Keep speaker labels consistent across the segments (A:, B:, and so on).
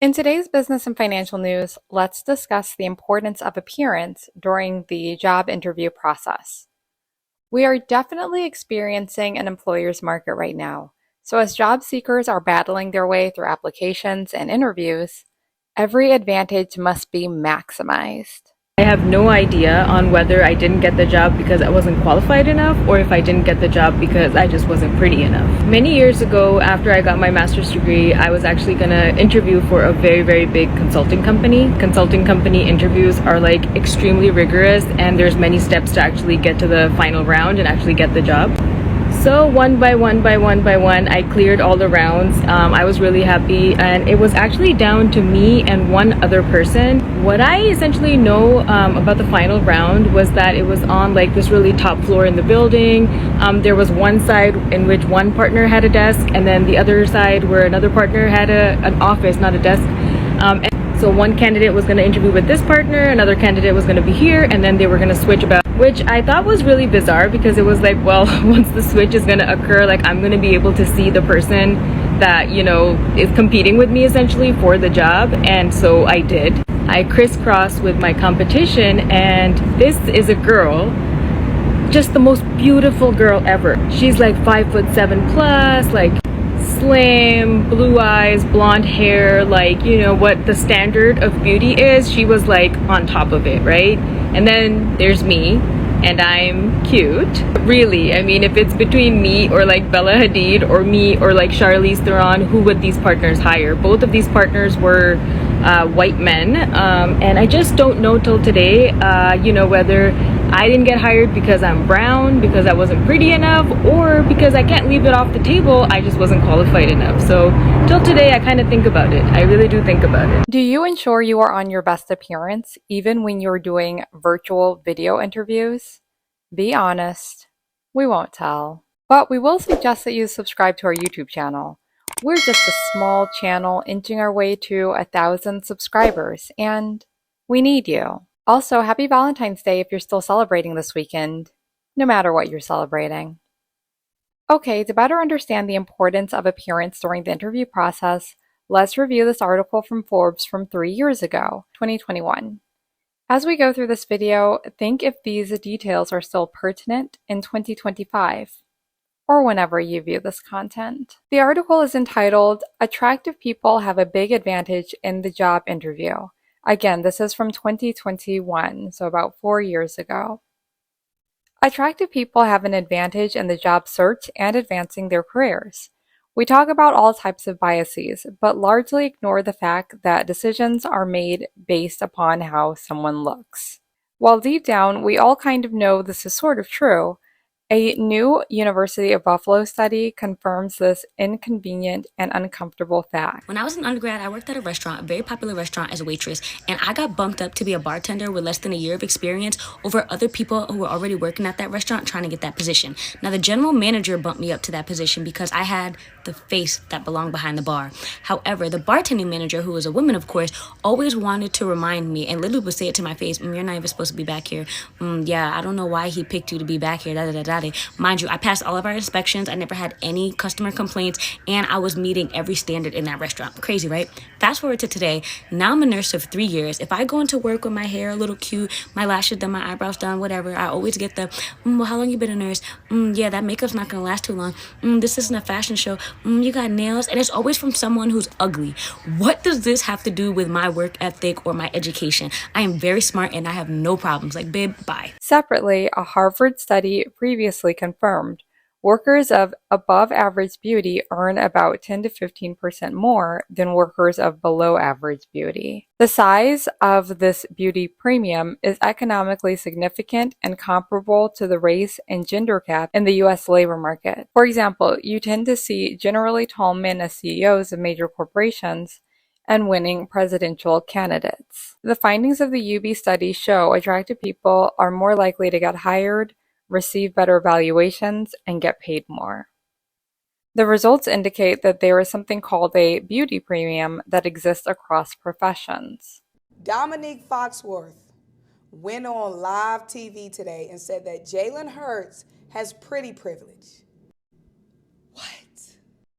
A: In today's business and financial news, let's discuss the importance of appearance during the job interview process. We are definitely experiencing an employer's market right now. So, as job seekers are battling their way through applications and interviews, every advantage must be maximized.
B: I have no idea on whether I didn't get the job because I wasn't qualified enough or if I didn't get the job because I just wasn't pretty enough. Many years ago, after I got my master's degree, I was actually gonna interview for a very, very big consulting company. Consulting company interviews are like extremely rigorous and there's many steps to actually get to the final round and actually get the job. So one by one, I cleared all the rounds. I was really happy, and it was actually down to me and one other person. What I essentially know about the final round was that it was on like this really top floor in the building. There was one side in which one partner had a desk, and then the other side where another partner had an office, not a desk. So one candidate was going to interview with this partner, another candidate was going to be here, and then they were going to switch about, which I thought was really bizarre because it was like, well, once the switch is going to occur, like I'm going to be able to see the person that, is competing with me essentially for the job. And so I did. I crisscrossed with my competition, and this is a girl, just the most beautiful girl ever. She's like 5'7" plus, like slim, blue eyes, blonde hair, like, what the standard of beauty is. She was like on top of it, right? And then there's me, and I'm cute. Really, I mean, if it's between me or like Bella Hadid or me or like Charlize Theron, who would these partners hire? Both of these partners were white men, and I just don't know till today, whether I didn't get hired because I'm brown, because I wasn't pretty enough, or because I can't leave it off the table, I just wasn't qualified enough. So till today, I kind of think about it. I really do think about it.
A: Do you ensure you are on your best appearance even when you're doing virtual video interviews? Be honest. We won't tell. But we will suggest that you subscribe to our YouTube channel. We're just a small channel inching our way to 1,000 subscribers, and we need you. Also, happy Valentine's Day if you're still celebrating this weekend, no matter what you're celebrating. Okay, to better understand the importance of appearance during the interview process, let's review this article from Forbes from 3 years ago, 2021. As we go through this video, think if these details are still pertinent in 2025, or whenever you view this content. The article is entitled, "Attractive People Have a Big Advantage in the Job Interview." Again, this is from 2021, so about 4 years ago. Attractive people have an advantage in the job search and advancing their careers. We talk about all types of biases, but largely ignore the fact that decisions are made based upon how someone looks. While deep down, we all kind of know this is sort of true, a new University of Buffalo study confirms this inconvenient and uncomfortable fact.
C: When I was an undergrad, I worked at a restaurant, a very popular restaurant, as a waitress, and I got bumped up to be a bartender with less than a year of experience over other people who were already working at that restaurant trying to get that position. Now, the general manager bumped me up to that position because I had the face that belonged behind the bar. However, the bartending manager, who was a woman, of course, always wanted to remind me and literally would say it to my face, "You're not even supposed to be back here. Yeah, I don't know why he picked you to be back here, da da da da." Mind you, I passed all of our inspections. I never had any customer complaints, and I was meeting every standard in that restaurant. Crazy, right? Fast forward to today. Now I'm a nurse of 3 years. If I go into work with my hair a little cute, my lashes done, my eyebrows done, whatever, I always get the, well, how long you been a nurse? Yeah, that makeup's not gonna last too long. This isn't a fashion show. You got nails. And it's always from someone who's ugly. What does this have to do with my work ethic or my education? I am very smart and I have no problems. Like, babe, bye.
A: Separately, a Harvard study previously confirmed workers of above average beauty earn about 10 to 15% more than workers of below average beauty. The size of this beauty premium is economically significant and comparable to the race and gender gap in the US labor market. For example, you tend to see generally tall men as CEOs of major corporations and winning presidential candidates. The findings of the UB study show attractive people are more likely to get hired, receive better evaluations, and get paid more. The results indicate that there is something called a beauty premium that exists across professions.
D: Dominique Foxworth went on live TV today and said that Jalen Hurts has pretty privilege. What?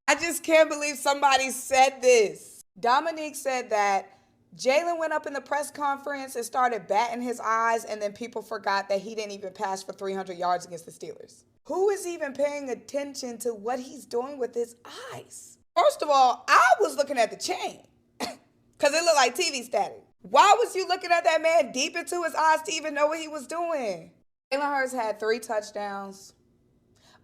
D: I just can't believe somebody said this. Dominique said that Jalen went up in the press conference and started batting his eyes, and then people forgot that he didn't even pass for 300 yards against the Steelers. Who is even paying attention to what he's doing with his eyes? First of all, I was looking at the chain because it looked like TV static. Why was you looking at that man deep into his eyes to even know what he was doing? Jalen Hurts had 3 touchdowns,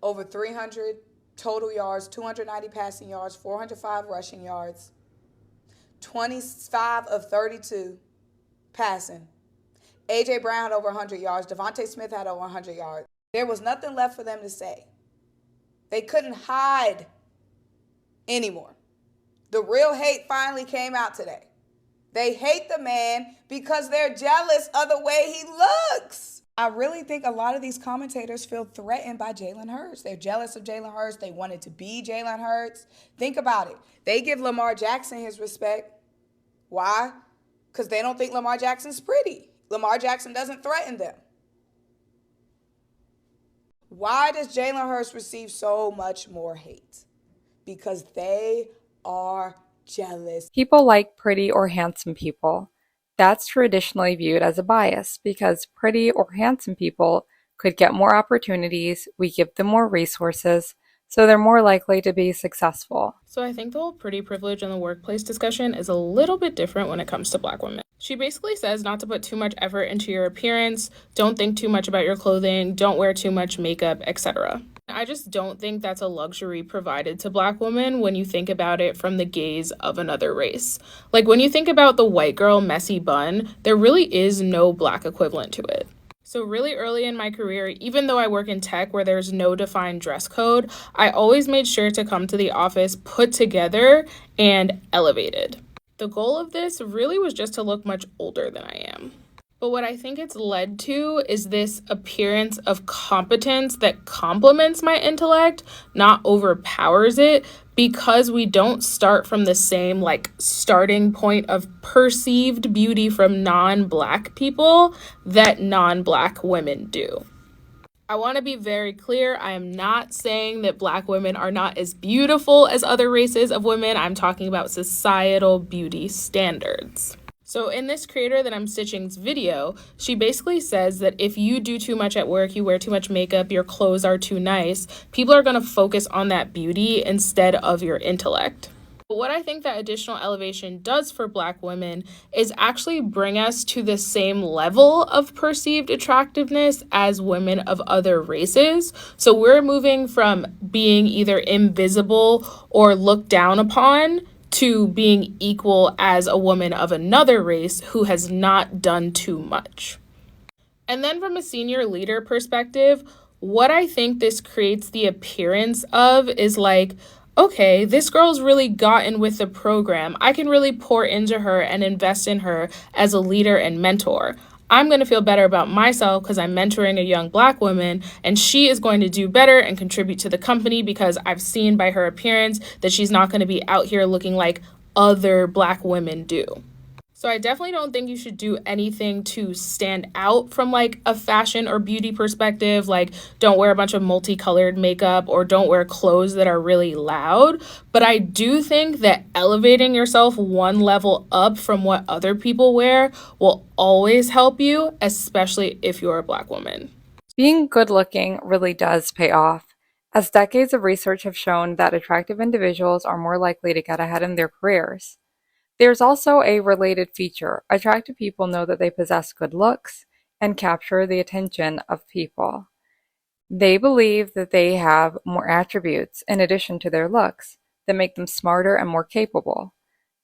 D: over 300 total yards, 290 passing yards, 405 rushing yards, 25 of 32 passing. A.J. Brown had over 100 yards. Devontae Smith had over 100 yards. There was nothing left for them to say. They couldn't hide anymore. The real hate finally came out today. They hate the man because they're jealous of the way he looks. I really think a lot of these commentators feel threatened by Jalen Hurts. They're jealous of Jalen Hurts. They wanted to be Jalen Hurts. Think about it. They give Lamar Jackson his respect. Why? Because they don't think Lamar Jackson's pretty. Lamar Jackson doesn't threaten them. Why does Jalen Hurts receive so much more hate? Because they are jealous.
A: People like pretty or handsome people. That's traditionally viewed as a bias because pretty or handsome people could get more opportunities, we give them more resources, so they're more likely to be successful.
E: So I think the whole pretty privilege in the workplace discussion is a little bit different when it comes to Black women. She basically says not to put too much effort into your appearance, don't think too much about your clothing, don't wear too much makeup, etc. I just don't think that's a luxury provided to Black women when you think about it from the gaze of another race. Like when you think about the white girl messy bun, there really is no Black equivalent to it. So really early in my career, even though I work in tech where there's no defined dress code, I always made sure to come to the office put together and elevated. The goal of this really was just to look much older than I am. But what I think it's led to is this appearance of competence that complements my intellect, not overpowers it, because we don't start from the same starting point of perceived beauty from non-Black people that non-Black women do. I want to be very clear. I am not saying that Black women are not as beautiful as other races of women. I'm talking about societal beauty standards. So in this creator that I'm stitching's video, she basically says that if you do too much at work, you wear too much makeup, your clothes are too nice, people are going to focus on that beauty instead of your intellect. But what I think that additional elevation does for Black women is actually bring us to the same level of perceived attractiveness as women of other races. So we're moving from being either invisible or looked down upon to being equal as a woman of another race who has not done too much. And then from a senior leader perspective, what I think this creates the appearance of is okay, this girl's really gotten with the program. I can really pour into her and invest in her as a leader and mentor. I'm going to feel better about myself because I'm mentoring a young Black woman, and she is going to do better and contribute to the company because I've seen by her appearance that she's not going to be out here looking like other Black women do. So I definitely don't think you should do anything to stand out from a fashion or beauty perspective, don't wear a bunch of multicolored makeup or don't wear clothes that are really loud. But I do think that elevating yourself one level up from what other people wear will always help you, especially if you're a Black woman.
A: Being good looking really does pay off, as decades of research have shown that attractive individuals are more likely to get ahead in their careers. There's also a related feature. Attractive people know that they possess good looks and capture the attention of people. They believe that they have more attributes in addition to their looks that make them smarter and more capable.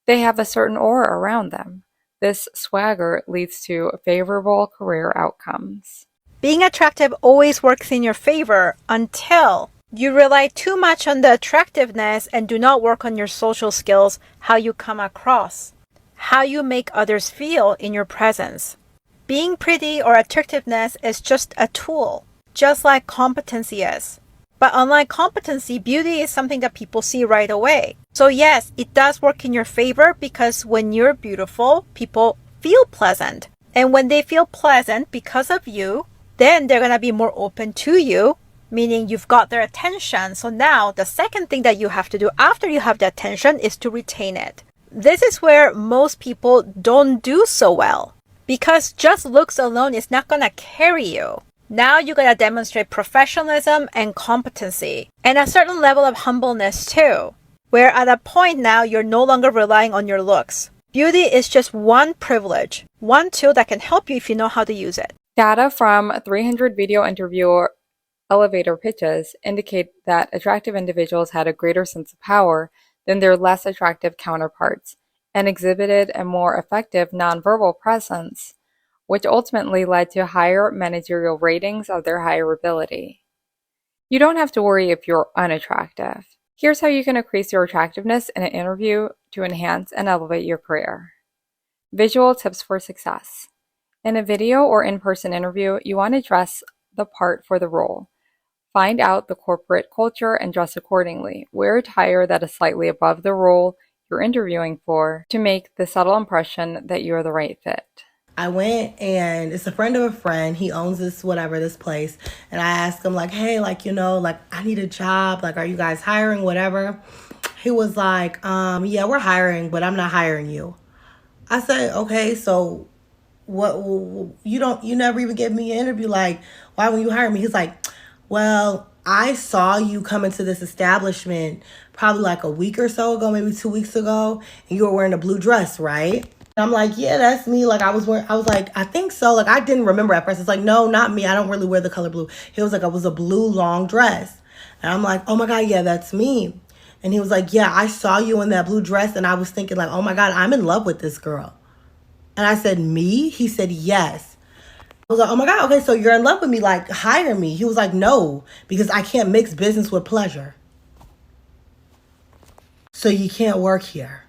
A: They have a certain aura around them. This swagger leads to favorable career outcomes.
F: Being attractive always works in your favor until you rely too much on the attractiveness and do not work on your social skills, how you come across, how you make others feel in your presence. Being pretty or attractiveness is just a tool, just like competency is. But unlike competency, beauty is something that people see right away. So yes, it does work in your favor because when you're beautiful, people feel pleasant. And when they feel pleasant because of you, then they're going to be more open to you, meaning you've got their attention. So now the second thing that you have to do after you have the attention is to retain it. This is where most people don't do so well, because just looks alone is not gonna carry you. Now you gotta demonstrate professionalism and competency, and a certain level of humbleness too, where at a point now you're no longer relying on your looks. Beauty is just one privilege, one tool that can help you if you know how to use it.
A: Data from 300 video interview elevator pitches indicate that attractive individuals had a greater sense of power than their less attractive counterparts and exhibited a more effective nonverbal presence, which ultimately led to higher managerial ratings of their higher ability. You don't have to worry if you're unattractive. Here's how you can increase your attractiveness in an interview to enhance and elevate your career. Visual tips for success. In a video or in-person interview, you want to dress the part for the role. Find out the corporate culture and dress accordingly. Wear attire that is slightly above the role you're interviewing for to make the subtle impression that you're the right fit.
G: I went and it's a friend of a friend. He owns this place. And I asked him like, hey, like, I need a job. Like, are you guys hiring? Whatever. He was like, yeah, we're hiring, but I'm not hiring you. I said, okay, so what, you never even gave me an interview. Like, why won't you hire me? He's like, well, I saw you come into this establishment probably like a week or so ago, maybe 2 weeks ago, and you were wearing a blue dress, right? I'm like, yeah, that's me. Like, I was like, I think so. Like, I didn't remember at first. It's like, no, not me. I don't really wear the color blue. He was like, it was a blue long dress. And I'm like, oh my God, yeah, that's me. And he was like, yeah, I saw you in that blue dress. And I was thinking like, oh my God, I'm in love with this girl. And I said, me? He said, yes. I was like, oh my God, okay, so you're in love with me, like, hire me. He was like, no, because I can't mix business with pleasure. So you can't work here.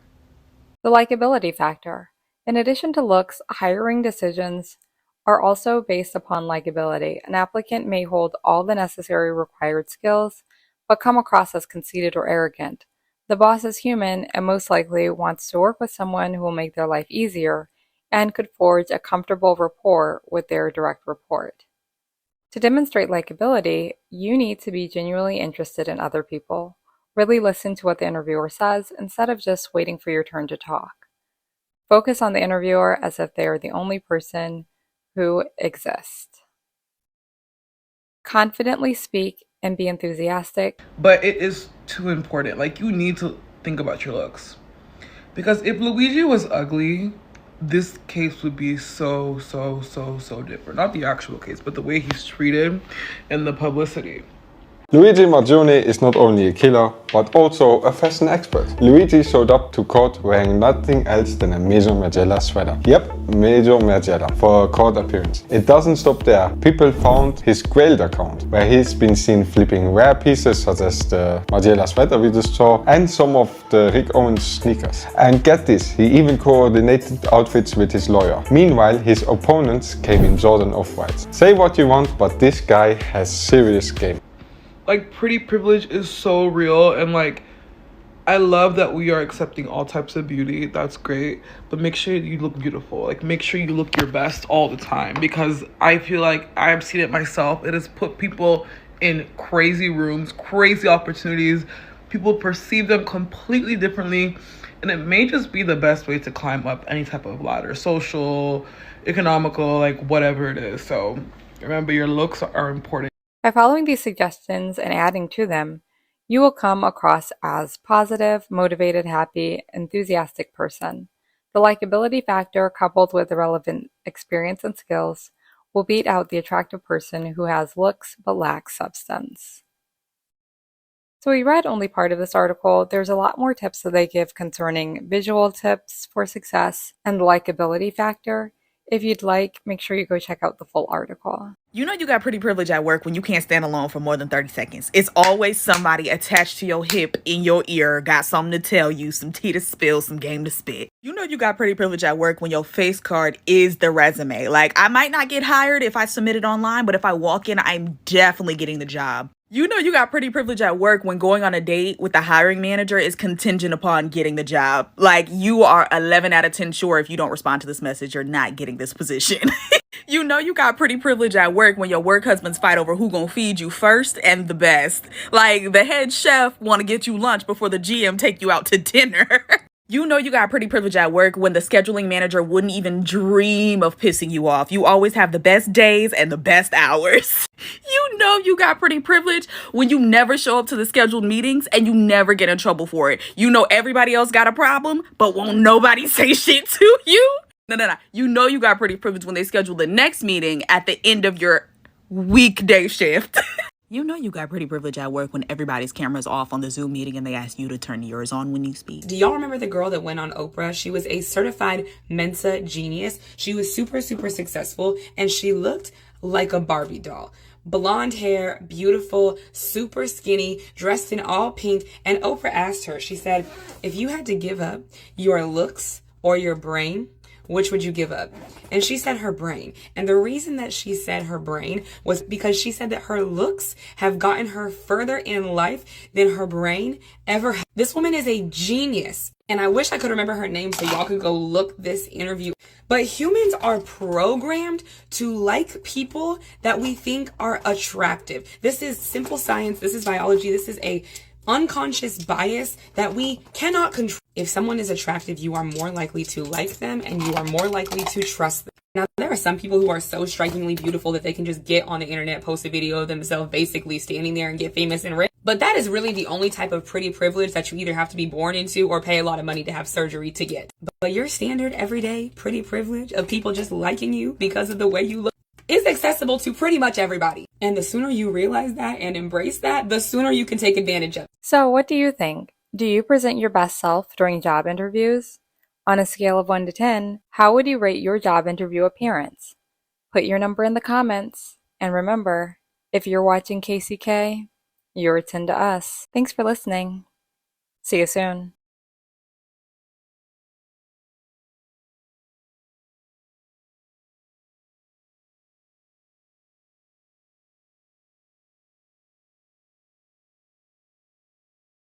A: The likability factor. In addition to looks, hiring decisions are also based upon likability. An applicant may hold all the necessary required skills, but come across as conceited or arrogant. The boss is human and most likely wants to work with someone who will make their life easier and could forge a comfortable rapport with their direct report. To demonstrate likability, you need to be genuinely interested in other people. Really listen to what the interviewer says instead of just waiting for your turn to talk. Focus on the interviewer as if they are the only person who exists. Confidently speak and be enthusiastic.
H: But it is too important. Like, you need to think about your looks. Because if Luigi was ugly, this case would be so different. Not the actual case, but the way he's treated and the publicity.
I: Luigi Margione is not only a killer, but also a fashion expert. Luigi showed up to court wearing nothing else than a Maison Margiela sweater. Yep, Maison Margiela, for a court appearance. It doesn't stop there. People found his Grailed account, where he's been seen flipping rare pieces such as the Margiela sweater we just saw, and some of the Rick Owens sneakers. And get this, he even coordinated outfits with his lawyer. Meanwhile, his opponents came in Jordan Off-Whites. Say what you want, but this guy has serious game.
H: Like, pretty privilege is so real, and like, I love that we are accepting all types of beauty. That's great, but make sure you look beautiful. Like, make sure you look your best all the time, because I feel like I've seen it myself. It has put people in crazy rooms, crazy opportunities. People perceive them completely differently, and it may just be the best way to climb up any type of ladder, social, economical, like whatever it is. So remember, your looks are important.
A: By following these suggestions and adding to them, you will come across as positive, motivated, happy, enthusiastic person. The likability factor, coupled with the relevant experience and skills, will beat out the attractive person who has looks but lacks substance. So we read only part of this article. There's a lot more tips that they give concerning visual tips for success and the likability factor. If you'd like, make sure you go check out the full article.
J: You know you got pretty privilege at work when you can't stand alone for more than 30 seconds. It's always somebody attached to your hip, in your ear, got something to tell you, some tea to spill, some game to spit. You know you got pretty privilege at work when your face card is the resume. Like, I might not get hired if I submit it online, but if I walk in, I'm definitely getting the job. You know you got pretty privilege at work when going on a date with the hiring manager is contingent upon getting the job. Like, you are 11 out of 10 sure if you don't respond to this message, you're not getting this position. You know you got pretty privilege at work when your work husbands fight over who gonna feed you first and the best. Like, the head chef want to get you lunch before the GM take you out to dinner. You know you got pretty privilege at work when the scheduling manager wouldn't even dream of pissing you off. You always have the best days and the best hours. You know you got pretty privilege when you never show up to the scheduled meetings and you never get in trouble for it. You know everybody else got a problem, but won't nobody say shit to you? No. You know you got pretty privilege when they schedule the next meeting at the end of your weekday shift. You know you got pretty privilege at work when everybody's camera's off on the Zoom meeting and they ask you to turn yours on when you speak.
K: Do y'all remember the girl that went on Oprah? She was a certified Mensa genius. She was super successful, and she looked like a Barbie doll. Blonde hair, beautiful, super skinny, dressed in all pink. And Oprah asked her, she said, if you had to give up your looks or your brain, which would you give up? And she said her brain. And the reason that she said her brain was because she said that her looks have gotten her further in life than her brain ever had. This woman is a genius. And I wish I could remember her name so y'all could go look this interview. But humans are programmed to like people that we think are attractive. This is simple science. This is biology. This is a unconscious bias that we cannot control. If someone is attractive, you are more likely to like them and you are more likely to trust them. Now, there are some people who are so strikingly beautiful that they can just get on the internet, post a video of themselves basically standing there and get famous and rich. But that is really the only type of pretty privilege that you either have to be born into or pay a lot of money to have surgery to get. But your standard everyday pretty privilege of people just liking you because of the way you look is accessible to pretty much everybody. And the sooner you realize that and embrace that, the sooner you can take advantage of it.
A: So, what do you think? Do you present your best self during job interviews? On a scale of 1 to 10, how would you rate your job interview appearance? Put your number in the comments. And remember, if you're watching KCK, you're a 10 to us. Thanks for listening. See you soon.